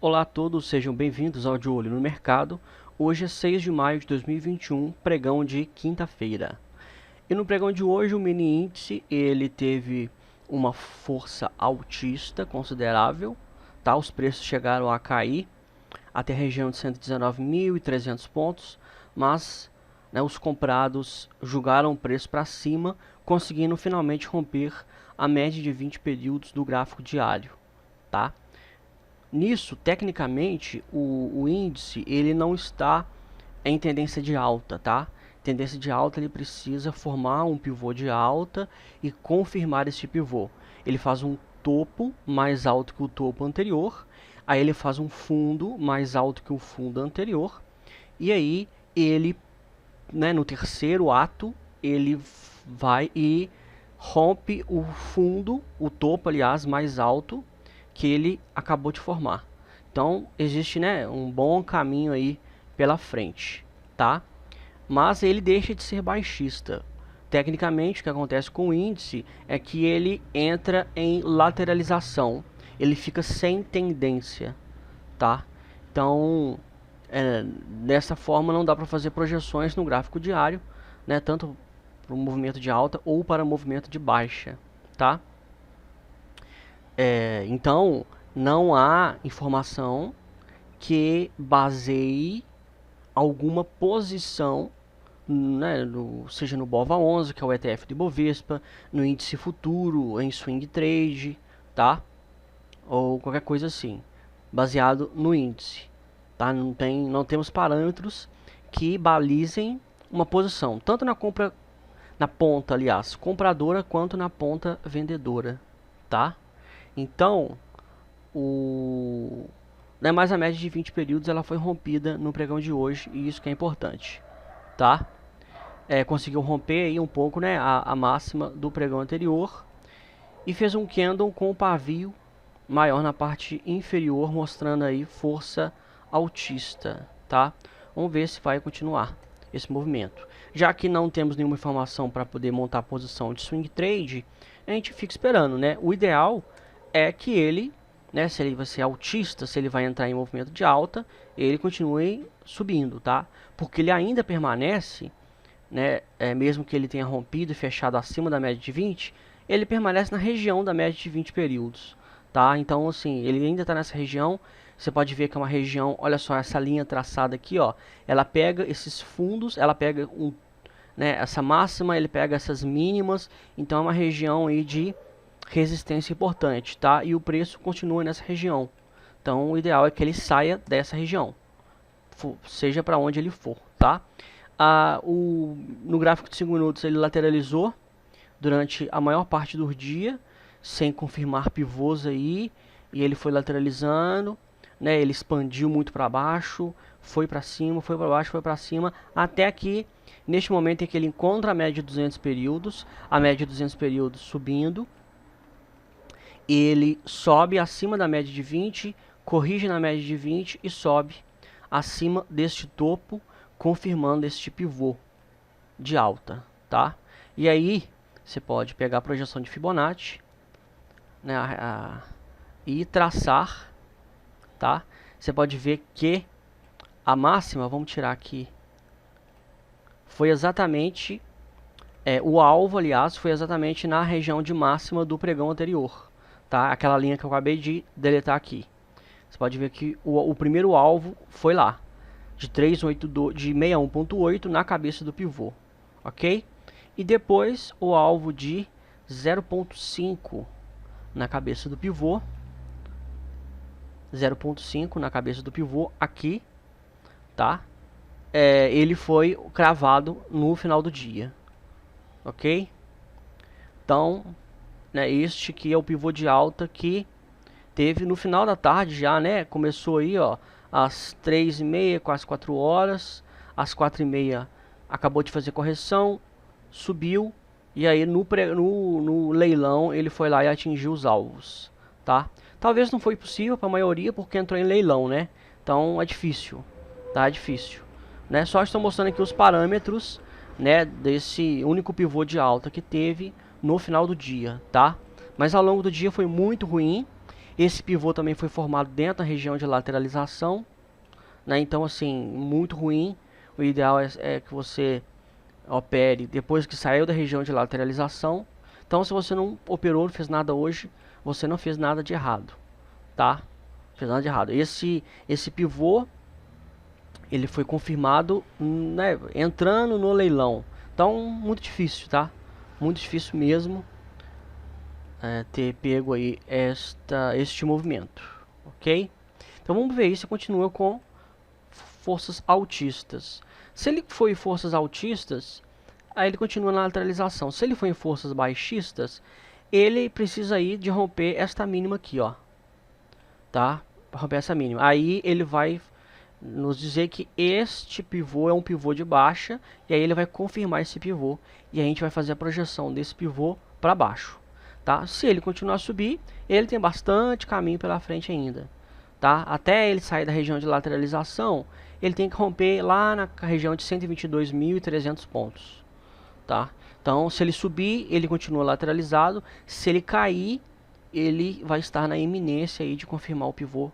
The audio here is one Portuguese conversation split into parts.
Olá a todos, sejam bem-vindos ao De Olho no Mercado. Hoje é 6 de maio de 2021, pregão de quinta-feira. E no pregão de hoje o mini índice ele teve uma força altista considerável, tá? Os preços chegaram a cair até a região de 119.300 pontos, mas os comprados jogaram o preço para cima, conseguindo finalmente romper a média de 20 períodos do gráfico diário, tá? Nisso, tecnicamente, o índice ele não está em tendência de alta, tá? Tendência de alta ele precisa formar um pivô de alta e confirmar esse pivô. Ele faz um topo mais alto que o topo anterior, aí ele faz um fundo mais alto que o fundo anterior, e aí ele, no terceiro ato, ele vai e rompe o fundo, o topo, aliás, mais alto que ele acabou de formar. Então existe, um bom caminho aí pela frente, tá? Mas ele deixa de ser baixista. Tecnicamente, o que acontece com o índice é que ele entra em lateralização, ele fica sem tendência, tá? Então, dessa forma não dá para fazer projeções no gráfico diário, tanto para o movimento de alta ou para o movimento de baixa, tá? Então, não há informação que baseie alguma posição, seja no BOVA11, que é o ETF do Ibovespa, no índice futuro, em swing trade, tá? Ou qualquer coisa assim, baseado no índice, tá? Não temos parâmetros que balizem uma posição, tanto na ponta, aliás, compradora, quanto na ponta vendedora, tá? Então, mais a média de 20 períodos ela foi rompida no pregão de hoje, e isso que é importante, tá? Conseguiu romper aí um pouco, a máxima do pregão anterior e fez um candle com o pavio maior na parte inferior, mostrando aí força altista, tá? Vamos ver se vai continuar esse movimento. Já que não temos nenhuma informação para poder montar a posição de swing trade, a gente fica esperando, O ideal é que ele, se ele vai ser altista, se ele vai entrar em movimento de alta, ele continue subindo, tá? Porque ele ainda permanece, mesmo que ele tenha rompido e fechado acima da média de 20, ele permanece na região da média de 20 períodos, tá? Então, assim, ele ainda está nessa região. Você pode ver que é uma região, olha só, essa linha traçada aqui, ó, ela pega esses fundos, ela pega essa máxima, ele pega essas mínimas, então é uma região aí de resistência importante, tá? E o preço continua nessa região. Então o ideal é que ele saia dessa região, seja para onde ele for, tá? No gráfico de 5 minutos ele lateralizou durante a maior parte do dia, sem confirmar pivôs aí, e ele foi lateralizando, ele expandiu muito para baixo, foi para cima, foi para baixo, foi para cima, até que neste momento em que ele encontra a média de 200 períodos, a média de 200 períodos subindo, ele sobe acima da média de 20, corrige na média de 20 e sobe acima deste topo, confirmando este pivô de alta, tá? E aí você pode pegar a projeção de Fibonacci, e traçar, tá? Você pode ver que a máxima, vamos tirar aqui, foi exatamente o alvo, aliás, foi exatamente na região de máxima do pregão anterior, tá? Aquela linha que eu acabei de deletar aqui. Você pode ver que o primeiro alvo foi lá, de 61.8 na cabeça do pivô, ok? E depois o alvo de 0.5 na cabeça do pivô, 0.5 na cabeça do pivô aqui, tá? Ele foi cravado no final do dia, ok? Então, este que é o pivô de alta que teve no final da tarde já, começou aí, ó, às 3h30, quase 4 horas, às 4h30 acabou de fazer correção, subiu, e aí no leilão ele foi lá e atingiu os alvos, tá? Talvez não foi possível para a maioria porque entrou em leilão, Então é difícil, tá? É difícil, Só estou mostrando aqui os parâmetros, desse único pivô de alta que teve no final do dia, tá? Mas ao longo do dia foi muito ruim. Esse pivô também foi formado dentro da região de lateralização, né? Então, assim, muito ruim. O ideal é que você opere depois que saiu da região de lateralização. Então, se você não operou, não fez nada hoje, você não fez nada de errado, tá? Não fez nada de errado. Esse pivô, ele foi confirmado, né, entrando no leilão. Então, muito difícil, tá? Muito difícil mesmo ter pego aí este movimento, ok? Então, vamos ver aí se continua com forças altistas. Se ele for em forças altistas, aí ele continua na lateralização. Se ele for em forças baixistas, ele precisa aí de romper esta mínima aqui, ó. Tá? Para romper essa mínima. Aí ele vai nos dizer que este pivô é um pivô de baixa, e aí ele vai confirmar esse pivô, e a gente vai fazer a projeção desse pivô para baixo. Tá? Se ele continuar a subir, ele tem bastante caminho pela frente ainda. Tá? Até ele sair da região de lateralização, ele tem que romper lá na região de 122.300 pontos. Tá? Então, se ele subir, ele continua lateralizado. Se ele cair, ele vai estar na iminência aí de confirmar o pivô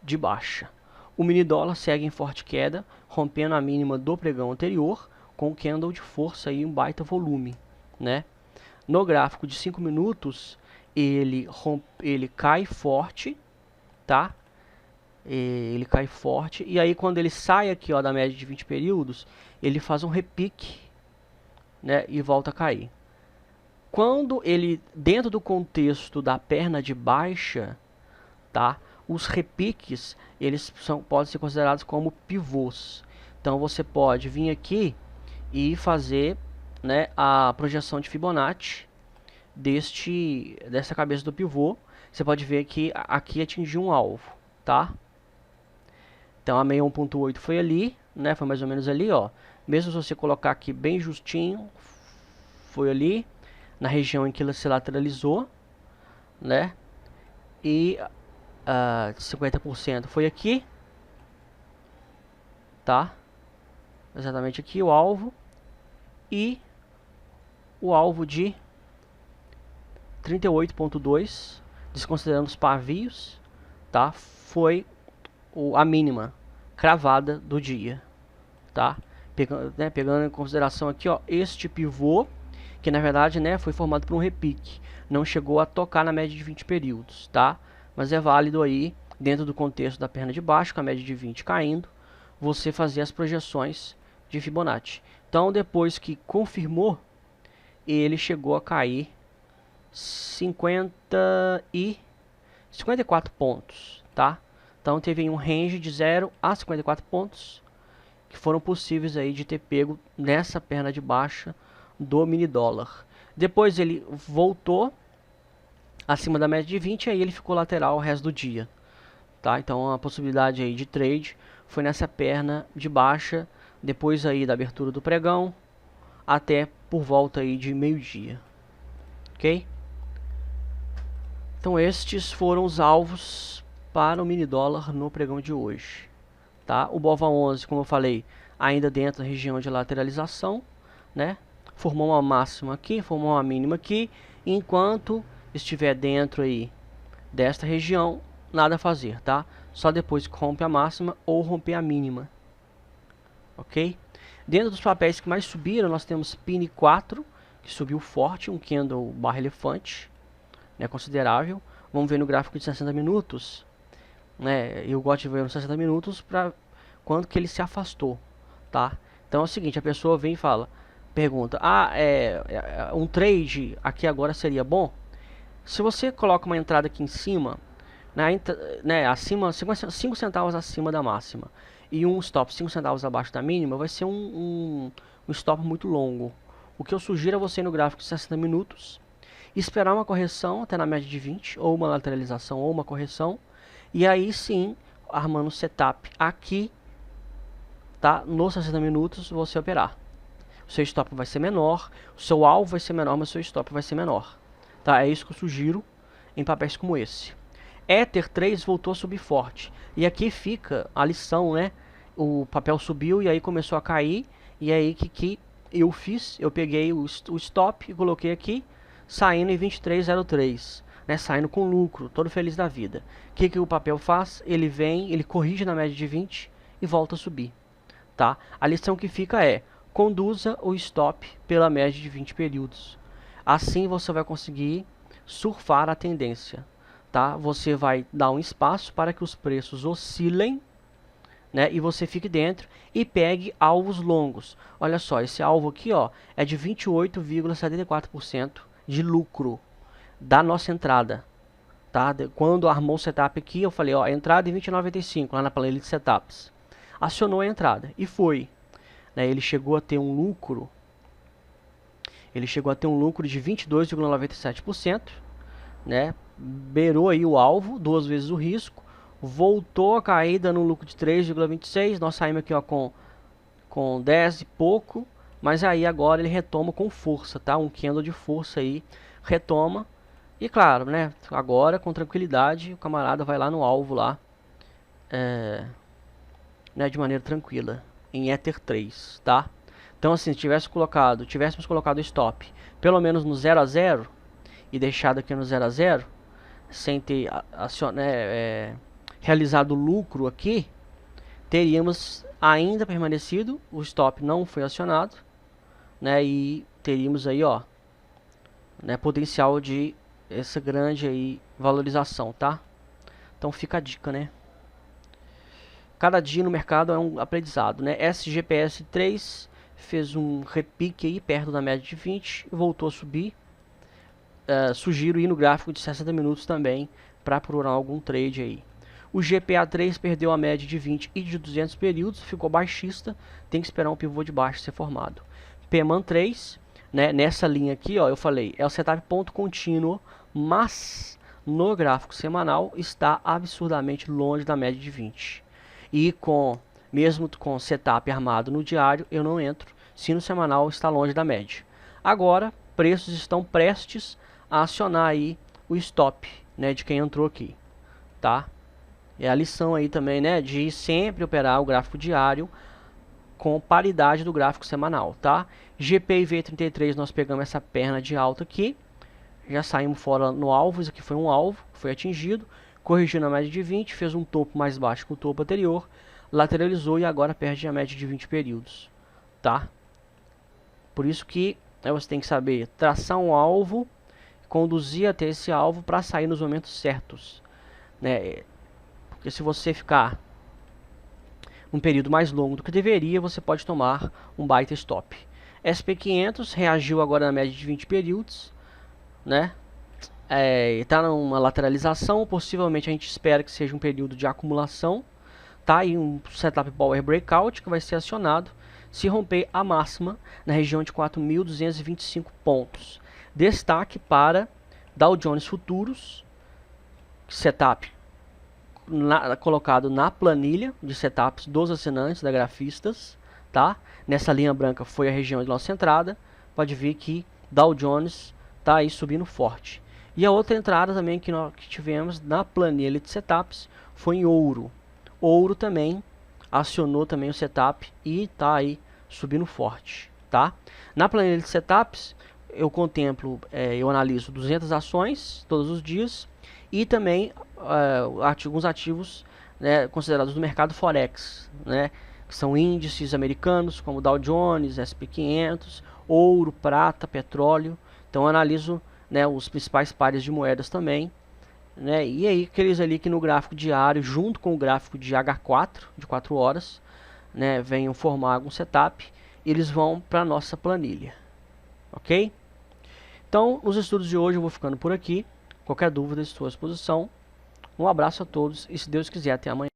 de baixa. O mini dólar segue em forte queda, rompendo a mínima do pregão anterior, com candle de força e um baita volume, né? No gráfico de 5 minutos, ele cai forte, tá? Ele cai forte, e aí quando ele sai aqui, ó, da média de 20 períodos, ele faz um repique, né, e volta a cair. Quando ele, dentro do contexto da perna de baixa, tá? Os repiques, eles podem ser considerados como pivôs. Então você pode vir aqui e fazer, né, a projeção de Fibonacci dessa cabeça do pivô. Você pode ver que aqui atingiu um alvo, tá? Então a 61.8 foi ali, né? Foi mais ou menos ali, ó. Mesmo se você colocar aqui bem justinho, foi ali na região em que ela se lateralizou, né? E 50% foi aqui, tá? Exatamente aqui o alvo, e o alvo de 38.2, desconsiderando os pavios, tá? Foi a mínima cravada do dia, tá? Pegando em consideração aqui, ó, este pivô, que na verdade, né, foi formado por um repique, não chegou a tocar na média de 20 períodos, tá? Mas é válido aí, dentro do contexto da perna de baixo, com a média de 20 caindo, você fazer as projeções de Fibonacci. Então, depois que confirmou, ele chegou a cair 54 pontos, tá? Então, teve um range de 0 a 54 pontos, que foram possíveis aí de ter pego nessa perna de baixa do mini dólar. Depois ele voltou acima da média de 20, aí ele ficou lateral o resto do dia, tá? Então a possibilidade aí de trade foi nessa perna de baixa, depois aí da abertura do pregão até por volta aí de meio-dia, ok? Então estes foram os alvos para o mini dólar no pregão de hoje, tá? O BOVA11, como eu falei, ainda dentro da região de lateralização, né? Formou uma máxima aqui, formou uma mínima aqui, enquanto estiver dentro aí desta região, nada a fazer, tá? Só depois que rompe a máxima ou romper a mínima, ok? Dentro dos papéis que mais subiram, nós temos PIN 4, que subiu forte, um candle barra elefante, né, considerável. Vamos ver no gráfico de 60 minutos, né? Eu gosto de ver nos 60 minutos para quando que ele se afastou, tá? Então é o seguinte, a pessoa vem e pergunta, um trade aqui agora seria bom? Se você coloca uma entrada aqui em cima, acima, 5 centavos acima da máxima, e um stop 5 centavos abaixo da mínima, vai ser um stop muito longo. O que eu sugiro é você ir no gráfico de 60 minutos, esperar uma correção até na média de 20, ou uma lateralização, ou uma correção, e aí sim, armando o setup aqui, tá? Nos 60 minutos, você operar. O seu stop vai ser menor, o seu alvo vai ser menor, mas o seu stop vai ser menor. Tá? É isso que eu sugiro em papéis como esse. Ether 3 voltou a subir forte. E aqui fica a lição, né? O papel subiu e aí começou a cair. E aí que eu fiz? Eu peguei o stop e coloquei aqui, saindo em 23,03. né, saindo com lucro, todo feliz da vida. O que que o papel faz? Ele vem, ele corrige na média de 20 e volta a subir, tá? A lição que fica é: conduza o stop pela média de 20 períodos. Assim você vai conseguir surfar a tendência, tá? Você vai dar um espaço para que os preços oscilem, né, e você fique dentro e pegue alvos longos. Olha só, esse alvo aqui, ó, é de 28,74% de lucro da nossa entrada, tá? Quando armou o setup aqui, eu falei, ó, entrada em 29,95 lá na planilha de setups. Acionou a entrada e foi, né? Ele chegou a ter um lucro de 22,97%, né? Beirou aí o alvo, 2 vezes o risco. Voltou a cair, dando um lucro de 3,26. Nós saímos aqui, ó, com 10 e pouco. Mas aí agora ele retoma com força, tá? Um candle de força aí, retoma. E claro, né? Agora, com tranquilidade, o camarada vai lá no alvo lá. Né, de maneira tranquila. Em Ether 3, tá? Então assim, se tivéssemos colocado o stop pelo menos no 0 a 0 e deixado aqui no 0 a 0, sem ter realizado lucro aqui, teríamos ainda permanecido, o stop não foi acionado, né, e teríamos aí, ó, né, potencial de essa grande aí valorização, tá? Então fica a dica, né? Cada dia no mercado é um aprendizado, né? SGPS 3 fez um repique aí perto da média de 20 e voltou a subir. Sugiro ir no gráfico de 60 minutos também para procurar algum trade aí. O GPA3 perdeu a média de 20 e de 200 períodos, ficou baixista, tem que esperar um pivô de baixo ser formado. PMAN 3, né, nessa linha aqui, ó, eu falei, é o setup ponto contínuo, mas no gráfico semanal está absurdamente longe da média de 20. E mesmo com setup armado no diário, eu não entro, se no semanal está longe da média. Agora, preços estão prestes a acionar aí o stop, né, de quem entrou aqui, tá? É a lição aí também, né, de sempre operar o gráfico diário com paridade do gráfico semanal, tá? GPIV33, nós pegamos essa perna de alta aqui, já saímos fora no alvo, isso aqui foi um alvo, foi atingido, corrigiu na média de 20, fez um topo mais baixo que o topo anterior, lateralizou e agora perde a média de 20 períodos, tá? Por isso que você tem que saber traçar um alvo, conduzir até esse alvo para sair nos momentos certos, né? Porque se você ficar um período mais longo do que deveria, você pode tomar um baita stop. SP500 reagiu agora na média de 20 períodos, né? Está numa lateralização, possivelmente a gente espera que seja um período de acumulação, tá? E um setup power breakout que vai ser acionado se romper a máxima na região de 4.225 pontos. Destaque para Dow Jones Futuros, setup colocado na planilha de setups dos assinantes da Grafistas, tá? Nessa linha branca foi a região de nossa entrada. Pode ver que Dow Jones tá aí subindo forte. E a outra entrada também que tivemos na planilha de setups foi em ouro. Ouro também acionou também o setup e tá aí subindo forte, tá? Na planilha de setups eu contemplo, eu analiso 200 ações todos os dias e também alguns ativos, né, considerados do mercado Forex, né, que são índices americanos como Dow Jones, SP500, ouro, prata, petróleo. Então eu analiso, né, os principais pares de moedas também, né, e aí aqueles ali que no gráfico diário, junto com o gráfico de H4, de 4 horas, né, venham formar algum setup, eles vão para a nossa planilha, ok? Então, nos estudos de hoje eu vou ficando por aqui. Qualquer dúvida, estou à disposição. Um abraço a todos e, se Deus quiser, até amanhã.